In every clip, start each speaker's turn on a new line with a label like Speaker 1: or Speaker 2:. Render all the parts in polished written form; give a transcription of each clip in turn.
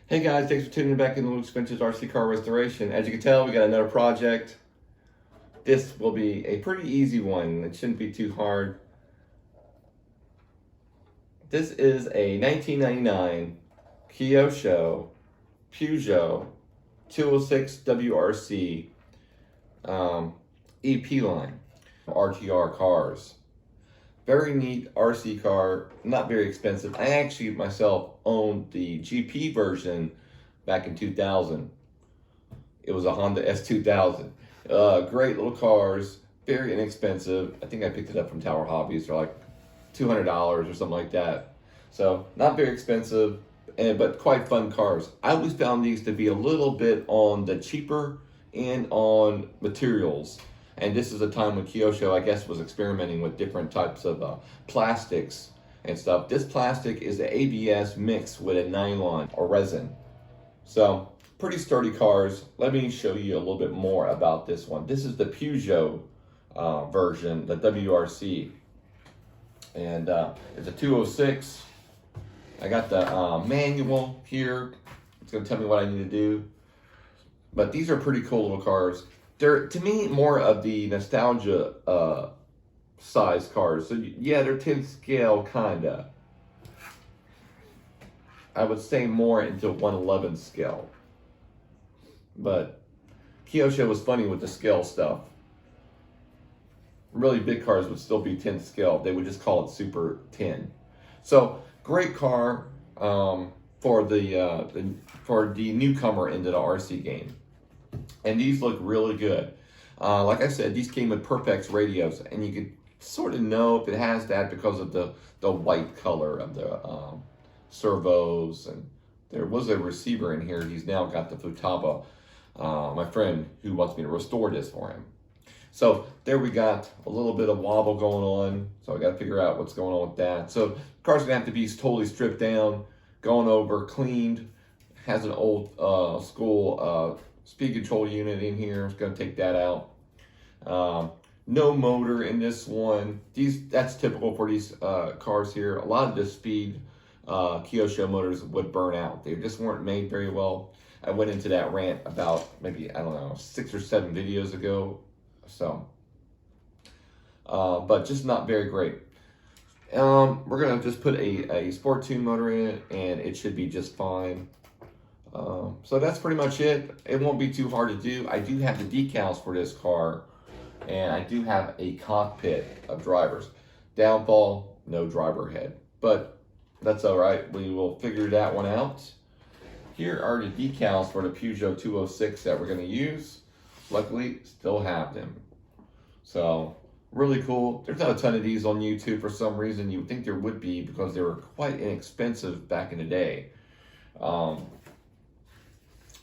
Speaker 1: Hey guys, thanks for tuning in back in Luke's Vintage RC Car Restoration. As you can tell, we got another project. This will be a pretty easy one. It shouldn't be too hard. This is a 1999 Kyosho Peugeot 206 WRC EP line RTR cars. Very neat RC car, not very expensive. I actually myself owned the GP version back in 2000. It was a Honda S2000. Great little cars, very inexpensive. I think I picked it up from Tower Hobbies for like $200 or something like that. So not very expensive, but quite fun cars. I always found these to be a little bit on the cheaper end on materials. And this is a time when Kyosho, I guess, was experimenting with different types of plastics and stuff. This plastic is the ABS mixed with a nylon or resin. So, pretty sturdy cars. Let me show you a little bit more about this one. This is the Peugeot version, the WRC. And it's a 206. I got the manual here. It's going to tell me what I need to do. But these are pretty cool little cars. They're, to me, more of the nostalgia size cars. So yeah, they're 10 scale, kinda. I would say more into 1/11 scale. But Kyosho was funny with the scale stuff. Really big cars would still be 10 scale. They would just call it Super 10. So great car for the newcomer into the RC game. And these look really good. Like I said, these came with Prt.1 radios, and you could sort of know if it has that because of the white color of the servos. And there was a receiver in here. He's now got the Futaba, my friend who wants me to restore this for him. So there we got a little bit of wobble going on. So I got to figure out what's going on with that. So the car's gonna have to be totally stripped down, gone over, cleaned. Has an old school speed control unit in here. It's going to take that out. No motor in this one. That's typical for these cars here. A lot of the speed Kyosho motors would burn out. They just weren't made very well. I went into that rant about maybe, I don't know, 6 or 7 videos ago. So, but just not very great. We're going to just put a Sport Tune motor in it, and it should be just fine. So that's pretty much it. It won't be too hard to do. I do have the decals for this car, and I do have a cockpit of drivers. Downfall, no driver head, but that's all right. We will figure that one out. Here are the decals for the Peugeot 206 that we're going to use. Luckily, still have them. So really cool. There's not a ton of these on YouTube for some reason. You would think there would be because they were quite inexpensive back in the day.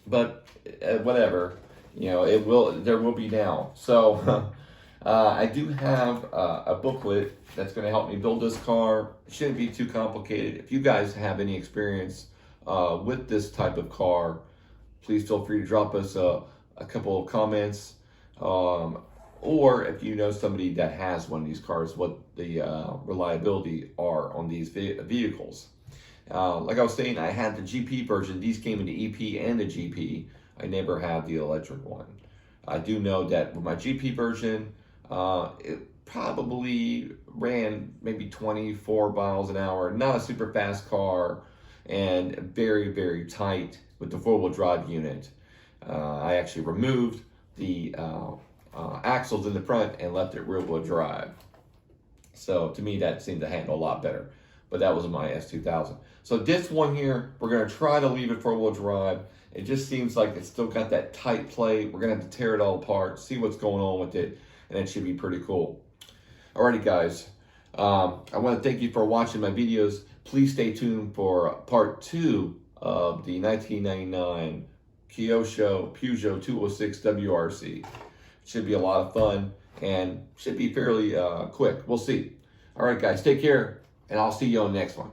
Speaker 1: But whatever, you know, there will be now. So I do have a booklet that's going to help me build this car. It shouldn't be too complicated. If you guys have any experience with this type of car, please feel free to drop us a couple of comments. Or if you know somebody that has one of these cars, what the reliability are on these vehicles. Like I was saying, I had the GP version. These came in the EP and the GP. I never had the electric one. I do know that with my GP version, it probably ran maybe 24 miles an hour. Not a super fast car, and very, very tight with the 4-wheel drive unit. I actually removed the axles in the front and left it rear-wheel drive. So to me, that seemed to handle a lot better. But that was my S2000. So this one here, we're going to try to leave it 4-wheel drive. It just seems like it's still got that tight plate. We're going to have to tear it all apart, see what's going on with it, and it should be pretty cool. Alrighty, guys. I want to thank you for watching my videos. Please stay tuned for part 2 of the 1999 Kyosho Peugeot 206 WRC. It should be a lot of fun and should be fairly quick. We'll see. All right, guys, take care, and I'll see you on the next one.